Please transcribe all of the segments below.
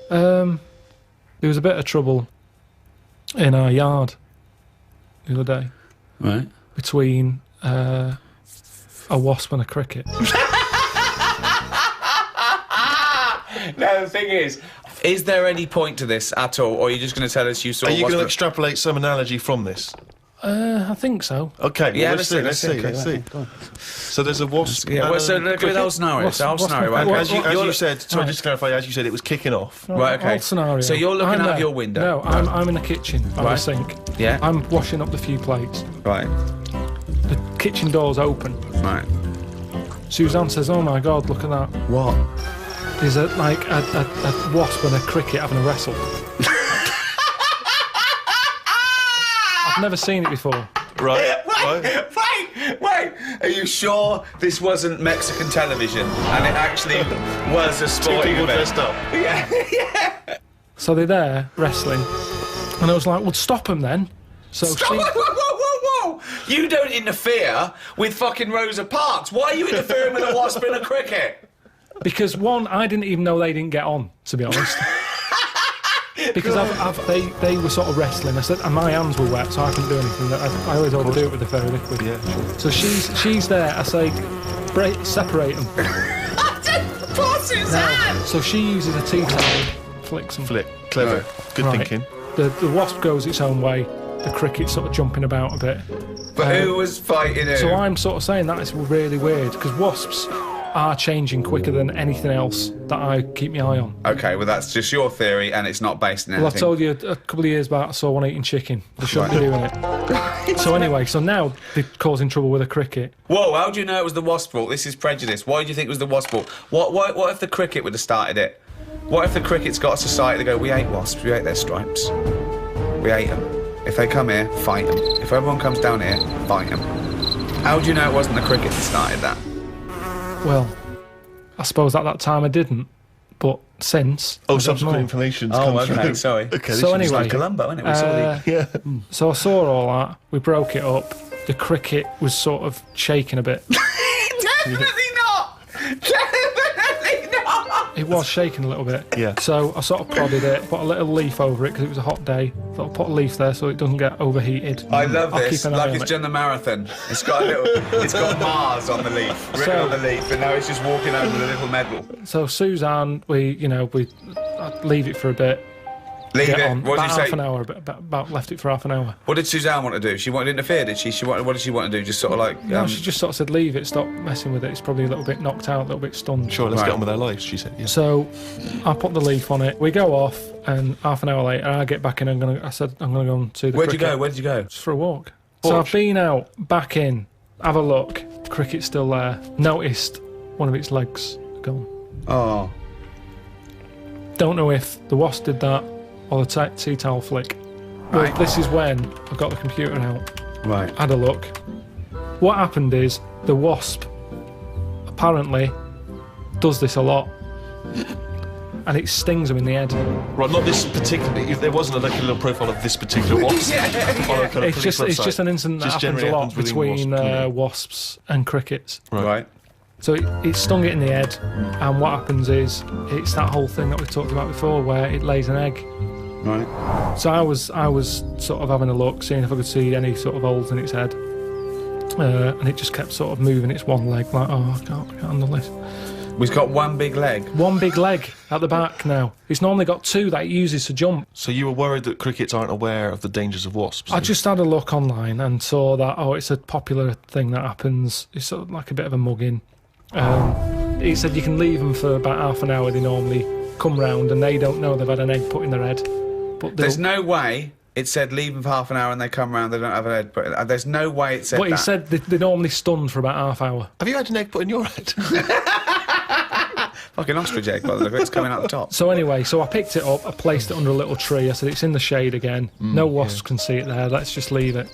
There was a bit of trouble in our yard the other day. Right. Between a wasp and a cricket. No, the thing is there any point to this at all, or are you just going to tell us you saw? Are you going to extrapolate some analogy from this? I think so. Okay, yeah, well, let's see. So there's a wasp. Yeah, well, so look at the whole scenario. As you said, sorry, just to clarify, as you said, it was kicking off. Right, okay. Old scenario. So you're looking out of your window. No, I'm in the kitchen by the sink. Yeah. I'm washing up the few plates. Right. The kitchen door's open. Right. Suzanne says, "Oh my God, look at that! What? There's a wasp and a cricket having a wrestle." I've never seen it before. Right. Wait! Are you sure this wasn't Mexican television and it actually was a sporting event? Dressed up. Yeah. So they're there wrestling, and I was like, "Well, stop them then." So Stop! Whoa! You don't interfere with fucking Rosa Parks. Why are you interfering with a wasp and a cricket? Because one, I didn't even know they didn't get on, to be honest. Because they were sort of wrestling. I said, and my hands were wet, so I couldn't do anything. I always overdo it with the fairy liquid. Yeah, sure. So she's there. I say, separate them. Suzanne! So she uses a tea towel, flicks them. Flick. Clever. Right. Good thinking. The wasp goes its own way. The cricket's sort of jumping about a bit. But who was fighting who? So I'm sort of saying that is really weird, because wasps are changing quicker than anything else that I keep my eye on. Okay, well that's just your theory and it's not based on anything. Well, I told you a couple of years back I saw one eating chicken. They shouldn't be doing it. So anyway, so now they're causing trouble with a cricket. Whoa, how do you know it was the wasp fault? This is prejudice. Why do you think it was the wasp fault? What if the cricket would have started it? What if the cricket's got a society to go, we hate wasps, we hate their stripes. We hate them. If they come here, fight them. If everyone comes down here, fight them. How do you know it wasn't the cricket that started that? Well, I suppose at that time I didn't, but since... Subsequent information's come through. Sorry. Okay, so anyway... Like Columbo, isn't it? We saw the... So I saw all that, we broke it up, the cricket was sort of shaking a bit. Definitely not! Definitely not! It was shaking a little bit. Yeah. So I sort of prodded it, put a little leaf over it because it was a hot day. Thought I'd put a leaf there so it doesn't get overheated. I love I'll this, keep an eye like on it's it. done the marathon. It's got Mars on the leaf, written on the leaf, and now it's just walking over with a little medal. So Suzanne, I'd leave it for a bit. Leave it. On. What did you say? Half an hour, about left it for half an hour. What did Suzanne want to do? She wanted to interfere, did she? What did she want to do? Just sort of like... No, she just sort of said, leave it, stop messing with it. It's probably a little bit knocked out, a little bit stunned. Sure, let's get on with our lives, she said. Yeah. So I put the leaf on it. We go off, and half an hour later, I get back in. I said, I'm going to go and see the Where'd cricket. Where'd you go? Just for a walk. So I've been out, back in, have a look. Cricket's still there. Noticed one of its legs gone. Oh. Don't know if the wasp did that or the tea towel flick. Well, Right. this is when I got the computer out. Right. Had a look. What happened is the wasp apparently does this a lot, and it stings them in the head. Right, not this particular... If there wasn't a little profile of this particular wasp. On a kind of It's just an incident that Just happens a generally lot happens within between wasps, wasps and crickets. Right. So it stung it in the head, and what happens is it's that whole thing that we talked about before, where it lays an egg. Right. So I was sort of having a look, seeing if I could see any sort of holes in its head, and it just kept sort of moving its one leg, like, oh, I can't handle this. We've got one big leg. One big leg at the back now. It's normally got two that it uses to jump. So you were worried that crickets aren't aware of the dangers of wasps? I just had a look online and saw that, it's a popular thing that happens. It's sort of like a bit of a mugging. It said you can leave them for about half an hour. They normally come round and they don't know they've had an egg put in their head. But There's no way it said leave them for half an hour and they come round, they don't have an egg put in. There's no way it said But that. he said they're normally stunned for about half hour. Have you had an egg put in your head? Fucking ostrich egg, by the look of it, it's coming out the top. So anyway, I picked it up, I placed it under a little tree. I said, it's in the shade again. No wasps can see it there. Let's just leave it.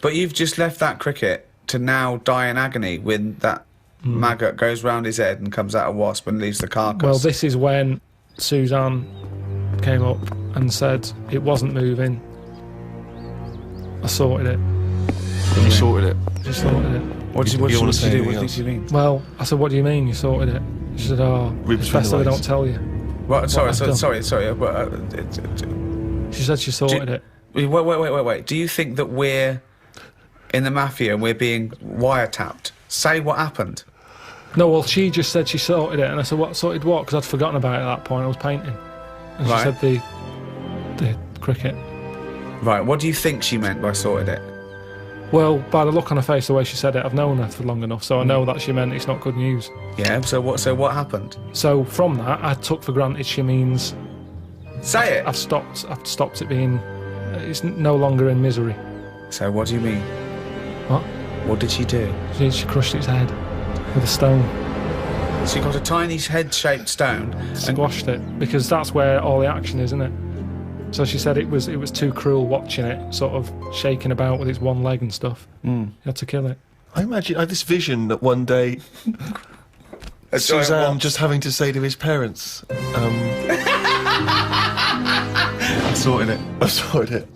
But you've just left that cricket to now die in agony when that maggot goes round his head and comes out a wasp and leaves the carcass. Well, this is when Suzanne came up and said it wasn't moving. I sorted it. You sorted it. Just sorted it. What did you wanna do? say anything What else? did you mean? Well, I said, what do you mean you sorted it? She said, it's best that I don't tell you. Right, sorry. I've done. Sorry. She said she sorted it. Wait. Do you think that we're in the mafia and we're being wiretapped? Say what happened. No, well, she just said she sorted it, and I said, what, sorted what? Because I'd forgotten about it at that point, I was painting. And she Right. said the cricket. Right, what do you think she meant by sorted it? Well, by the look on her face, the way she said it, I've known her for long enough, so I know that she meant it's not good news. Yeah, so what happened? So from that, I took for granted she means Say it! I've stopped it being, it's no longer in misery. So what do you mean? What? What did she do? She crushed its head with a stone, She got a tiny head-shaped stone and squashed it, because that's where all the action is, isn't it? So she said it was too cruel watching it sort of shaking about with its one leg and stuff. You had to kill it. I had this vision that one day Suzanne just having to say to his parents, I sorted it.